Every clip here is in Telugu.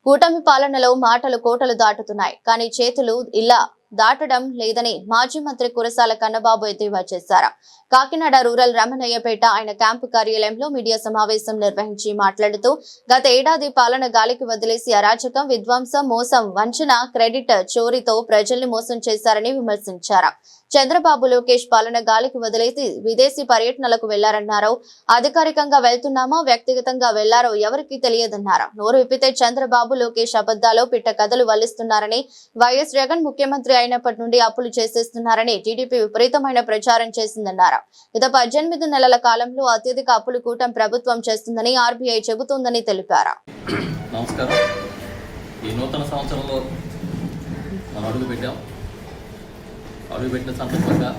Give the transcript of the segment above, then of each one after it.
కూటమి పాలనలో మాటలు కోటలు దాటుతున్నాయి, కానీ చేతులు ఇలా దాటడం లేదని మాజీ మంత్రి కురసాల కన్నబాబు ఎద్దేవా చేశారు. కాకినాడ రూరల్ రమణయ్యపేట ఆయన క్యాంపు కార్యాలయంలో మీడియా సమావేశం నిర్వహించి మాట్లాడుతూ గత ఏడాది పాలన గాలికి వదిలేసి అరాచకం, విధ్వంసం, మోసం, వంచన, క్రెడిట్ చోరీతో ప్రజల్ని మోసం చేశారని విమర్శించారు. చంద్రబాబు, లోకేష్ పాలన గాలికి వదిలేసి విదేశీ పర్యటనలకు వెళ్లారన్నారు. అధికారికంగా వెళ్తున్నామో వ్యక్తిగతంగా వెళ్లారో ఎవరికీ తెలియదన్నారు. నోరు విప్పితే చంద్రబాబు, లోకేష్ అబద్దాలు, పిట్ట కథలు వల్లిస్తున్నారని, వైఎస్ జగన్ ముఖ్యమంత్రి అయినప్పటి నుండి అప్పులు చేసేస్తున్నారని టీడీపీ విపరీతమైన ప్రచారం చేసిందన్నారు. గత 18 నెలల కాలంలో అత్యధిక అప్పులు కూటమి ప్రభుత్వం చేస్తుందని ఆర్బీఐ చెబుతోందని తెలిపారు. నమస్కారం. ఈ నూతన సంవత్సరంలో మనం అడుగుపెట్టిన సందర్భంగా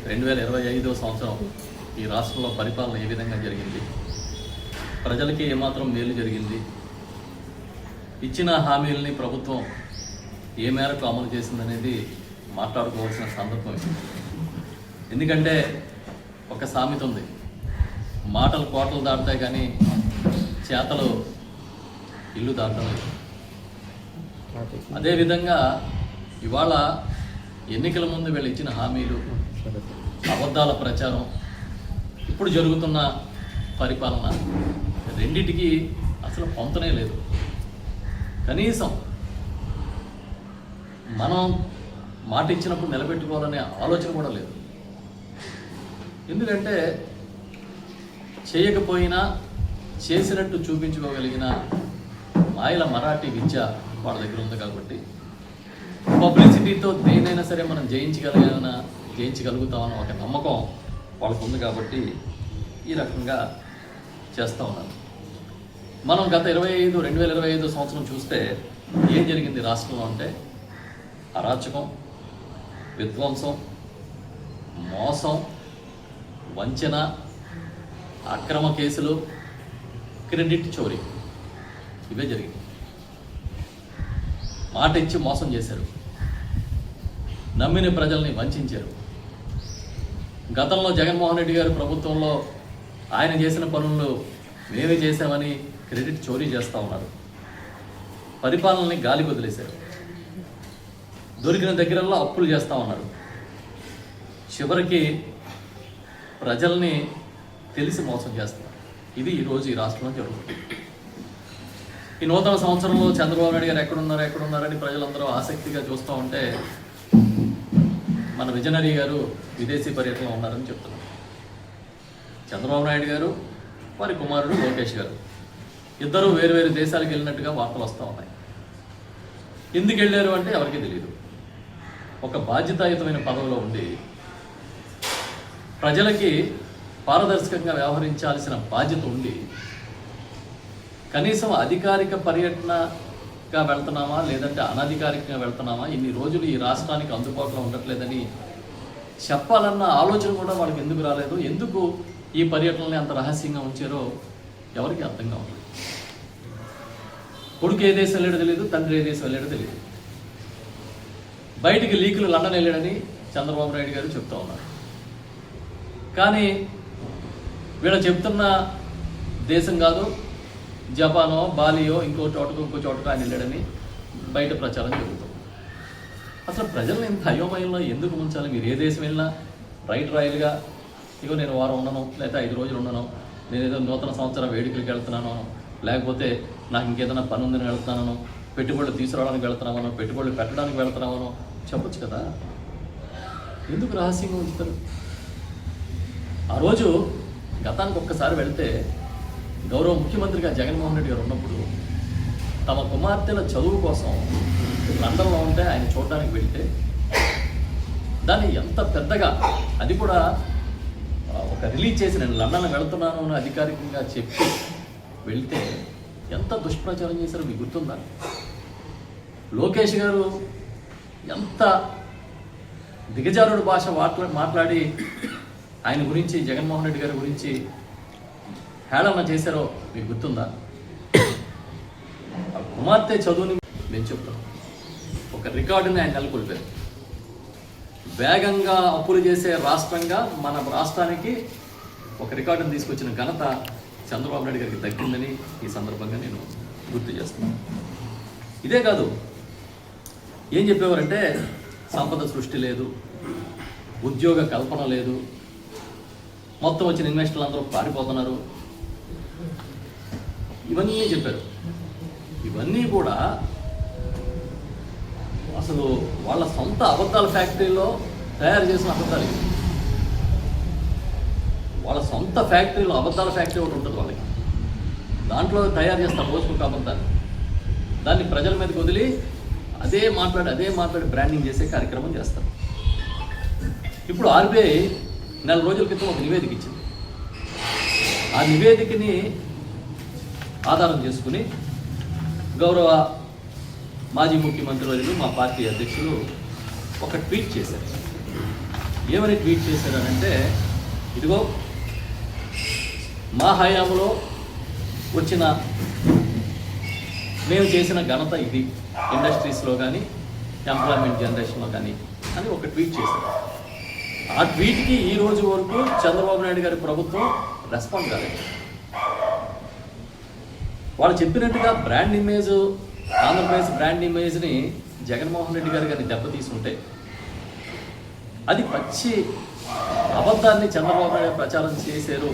2025వ సంవత్సరం ఈ రాష్ట్రంలో పరిపాలన ఏ విధంగా జరిగింది, ప్రజలకి ఏమాత్రం మేలు జరిగింది, ఇచ్చిన హామీలని ప్రభుత్వం ఏ మేరకు అమలు చేసిందనేది మాట్లాడుకోవాల్సిన సందర్భం. ఎందుకంటే ఒక సామెత ఉంది, మాటలు కోటలు దాటుతాయి కానీ చేతలు ఇల్లు దాటడం లేదు. అదేవిధంగా ఇవాళ ఎన్నికల ముందు వీళ్ళు ఇచ్చిన హామీలు, అబద్ధాల ప్రచారం, ఇప్పుడు జరుగుతున్న పరిపాలన రెండిటికి అసలు పొంతనే లేదు. కనీసం మనం మాట ఇచ్చినప్పుడు నిలబెట్టుకోవాలనే ఆలోచన కూడా లేదు. ఎందుకంటే చేయకపోయినా చేసినట్టు చూపించుకోగలిగిన మాయల మరాఠీ విద్య వాళ్ళ దగ్గర ఉంది కాబట్టి పబ్లిసిటీతో దేనైనా సరే మనం జయించగలుగుతామన్న ఒక నమ్మకం వాళ్ళకు ఉంది కాబట్టి ఈ రకంగా చేస్తూ ఉన్నారు. మనం గత 2025 సంవత్సరం చూస్తే ఏం జరిగింది రాష్ట్రంలో అంటే అరాచకం, విధ్వంసం, మోసం, వంచన, అక్రమ కేసులు, క్రెడిట్ చోరీ, ఇవే జరిగింది. మాట ఇచ్చి మోసం చేశారు, నమ్మిన ప్రజల్ని వంచారు. గతంలో జగన్మోహన్ రెడ్డి గారు ప్రభుత్వంలో ఆయన చేసిన పనులు మేమే చేశామని క్రెడిట్ చోరీ చేస్తూ ఉన్నారు. పరిపాలనని గాలి వదిలేశారు. దొరికిన దగ్గరల్లో అప్పులు చేస్తూ ఉన్నారు. చివరికి ప్రజల్ని తెలిసి మోసం చేస్తున్నారు. ఇది ఈరోజు ఈ రాష్ట్రంలో జరుగుతుంది. ఈ నూతన సంవత్సరంలో చంద్రబాబు నాయుడు గారు ఎక్కడున్నారని ప్రజలందరూ ఆసక్తిగా చూస్తూ ఉంటే మన విజనరీ గారు విదేశీ పర్యటనలో ఉన్నారని చెప్తున్నారు. చంద్రబాబు నాయుడు గారు, వారి కుమారుడు లోకేష్ గారు ఇద్దరు వేరు దేశాలకు వెళ్ళినట్టుగా వార్తలు వస్తూ ఉన్నాయి. ఎందుకు వెళ్ళారు అంటే ఎవరికీ తెలియదు. ఒక బాధ్యతాయుతమైన పదవిలో ఉండి ప్రజలకి పారదర్శకంగా వ్యవహరించాల్సిన బాధ్యత ఉండి కనీసం అధికారిక పర్యటనగా వెళ్తున్నామా లేదంటే అనధికారికంగా వెళ్తున్నామా, ఇన్ని రోజులు ఈ రాష్ట్రానికి అందుబాటులో ఉండట్లేదని చెప్పాలన్న ఆలోచన కూడా వాళ్ళకి ఎందుకు రాలేదు, ఎందుకు ఈ పర్యటనని అంత రహస్యంగా ఉంచారో ఎవరికి అర్థంగా ఉండదు. కొడుకు ఏ దేశం వెళ్ళాడో తెలియదు, తండ్రి ఏ దేశం వెళ్ళాడో తెలియదు. బయటికి లీకులు లండన్ వెళ్ళాడని చంద్రబాబు నాయుడు గారు చెప్తూ ఉన్నారు. కానీ వీళ్ళు చెప్తున్న దేశం కాదు, జపానో బాలియో ఇంకో చోటకో ఆయన వెళ్ళాడని బయట ప్రచారం జరుగుతుంది. అసలు ప్రజలను ఇంత అయోమయంలో ఎందుకు ఉంచాలి? మీరు ఏ దేశం వెళ్ళినా రాయలుగా ఇగో నేను వారం ఉండను, లేకపోతే 5 రోజులు ఉండను, నేను ఏదో నూతన సంవత్సరం వేడుకలకు వెళ్తున్నాను, లేకపోతే నాకు ఇంకేదైనా పని ఉందని వెళ్తున్నాను, పెట్టుబడులు తీసుకురావడానికి వెళ్తున్నామనో, పెట్టుబడులు పెట్టడానికి వెళ్తున్నామనో చెప్పొచ్చు కదా. ఎందుకు రహస్యంగా ఉంచుతారు? ఆ రోజు గతానికి ఒక్కసారి వెళ్తే గౌరవ ముఖ్యమంత్రిగా జగన్మోహన్ రెడ్డి గారు ఉన్నప్పుడు తమ కుమార్తెల చదువు కోసం లండన్లో ఉంటే ఆయన చూడడానికి వెళ్తే దాన్ని ఎంత పెద్దగా, అది కూడా ఒక రిలీజ్ చేసి నేను లండన్ వెళ్తున్నాను అని అధికారికంగా చెప్పి వెళ్తే ఎంత దుష్ప్రచారం చేశారో మీకు గుర్తుందా? లోకేష్ గారు ఎంత దిగజారుడు భాష మాట్లాడి ఆయన గురించి, జగన్మోహన్ రెడ్డి గారి గురించి హేళన చేశారో మీకు గుర్తుందా? ఆ కుమార్తె చదువుని నేను చెప్తాను, ఒక రికార్డుని ఆయన నెలకొల్పారు. వేగంగా అప్పులు చేసే రాష్ట్రంగా మన రాష్ట్రానికి ఒక రికార్డుని తీసుకొచ్చిన ఘనత చంద్రబాబు నాయుడు గారికి దక్కిందని ఈ సందర్భంగా నేను గుర్తు చేస్తున్నాం. ఇదే కాదు, ఏం చెప్పేవారంటే సంపద సృష్టి లేదు, ఉద్యోగ కల్పన లేదు, మొత్తం వచ్చిన ఇన్వెస్టర్లు అందరూ పారిపోతున్నారు, ఇవన్నీ చెప్పారు. ఇవన్నీ కూడా అసలు వాళ్ళ సొంత అబద్ధాల ఫ్యాక్టరీలో తయారు చేసిన అబద్ధాలు. వాళ్ళ సొంత ఫ్యాక్టరీలో అబద్ధాల ఫ్యాక్టరీ ఒకటి ఉంటుంది వాళ్ళకి, దాంట్లో తయారు చేస్తారు రోజుకొక అబద్ధాన్ని. దాన్ని ప్రజల మీదకి వదిలి అదే మాట్లాడి బ్రాండింగ్ చేసే కార్యక్రమం చేస్తారు. ఇప్పుడు ఆర్బీఐ నెల రోజుల క్రితం ఒక నివేదిక ఇచ్చింది. ఆ నివేదికని ఆధారం చేసుకుని గౌరవ మాజీ ముఖ్యమంత్రి వర్యులు మా పార్టీ అధ్యక్షులు ఒక ట్వీట్ చేశారు. ఏమని ట్వీట్ చేశారనంటే, ఇదిగో మా హయాంలో వచ్చిన మేము చేసిన ఘనత ఇది, ఇండస్ట్రీస్లో కానీ ఎంప్లాయ్మెంట్ జనరేషన్లో కానీ అని ఒక ట్వీట్ చేశారు. ఆ ట్వీట్కి ఈ రోజు వరకు చంద్రబాబు నాయుడు గారి ప్రభుత్వం రెస్పాండ్ కాలేదు. వాళ్ళు చెప్పినట్టుగా బ్రాండ్ ఇమేజ్, ఆంధ్రప్రదేశ్ బ్రాండ్ ఇమేజ్ని జగన్మోహన్ రెడ్డి గారు కానీ దెబ్బతీసుంటే, అది పచ్చి అబద్ధాన్ని చంద్రబాబు నాయుడు ప్రచారం చేశారు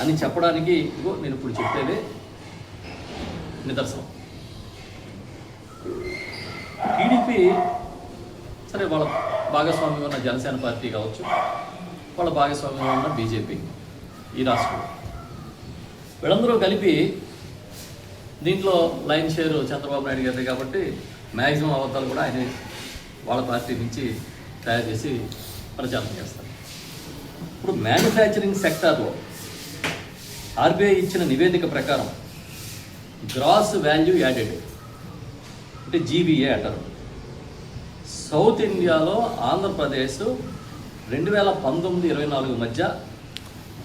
అని చెప్పడానికి ఇగో నేను ఇప్పుడు చెప్పేదే నిదర్శనం. టీడీపీ సరే, వాళ్ళ భాగస్వామ్యం ఉన్న జనసేన పార్టీ కావచ్చు, వాళ్ళ భాగస్వామ్యం ఉన్న బీజేపీ ఈ రాష్ట్రంలో, వీళ్ళందరూ కలిపి దీంట్లో లైన్ షేర్ చంద్రబాబు నాయుడు గారిది కాబట్టి మ్యాక్సిమం అబద్ధాలు కూడా ఆయన వాళ్ళ పార్టీ నుంచి తయారు చేసి ప్రచారం చేస్తారు. ఇప్పుడు మ్యానుఫ్యాక్చరింగ్ సెక్టార్లో ఆర్బీఐ ఇచ్చిన నివేదిక ప్రకారం గ్రాస్ వాల్యూ యాడెడ్ అంటే జీవీఏ అంటారు. సౌత్ ఇండియాలో ఆంధ్రప్రదేశ్ 2019-24 మధ్య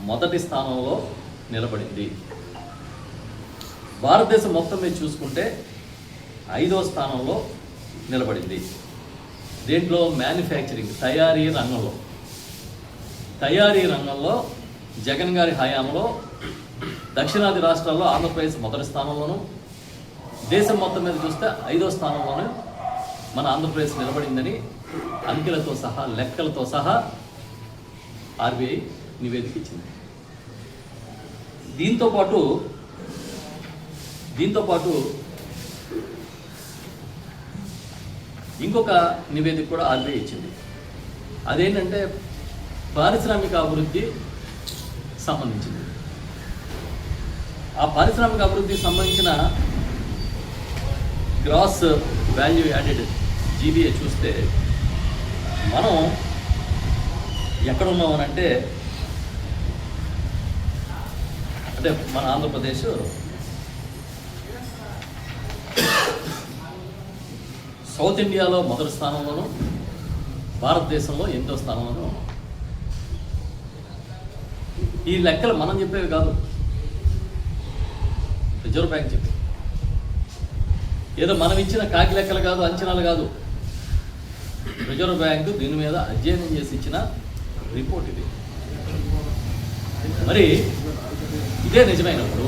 మొదటి స్థానంలో నిలబడింది. భారతదేశం మొత్తం మీద చూసుకుంటే 5వ స్థానంలో నిలబడింది. దేంట్లో? మ్యానుఫ్యాక్చరింగ్, తయారీ రంగంలో జగన్ గారి హయాంలో దక్షిణాది రాష్ట్రాల్లో ఆంధ్రప్రదేశ్ మొదటి స్థానంలోనూ, దేశం మొత్తం మీద చూస్తే 5వ స్థానంలోనూ మన ఆంధ్రప్రదేశ్ నిలబడిందని అంకెలతో సహా, లెక్కలతో సహా ఆర్బీఐ నివేదిక ఇచ్చింది. దీంతో పాటు ఇంకొక నివేదిక కూడా ఆర్బీఐ ఇచ్చింది. అదేంటంటే పారిశ్రామిక అభివృద్ధి సంబంధించింది. ఆ పారిశ్రామిక అభివృద్ధికి సంబంధించిన గ్రాస్ వాల్యూ యాడెడ్ జీబీఏ చూస్తే మనం ఎక్కడ ఉన్నామనంటే, అంటే మన ఆంధ్రప్రదేశ్ సౌత్ ఇండియాలో మొదటి స్థానంలోనూ, భారతదేశంలో 8వ స్థానంలోనూ. ఈ లెక్కలు మనం చెప్పేవి కాదు, రిజర్వ్ బ్యాంక్ చెప్పి, ఏదో మనం ఇచ్చిన కాకి లెక్కలు కాదు, అంచనాలు కాదు. రిజర్వ్ బ్యాంకు దీని మీద అధ్యయనం చేసి ఇచ్చిన రిపోర్ట్ ఇది. మరి ఇదే నిజమైనప్పుడు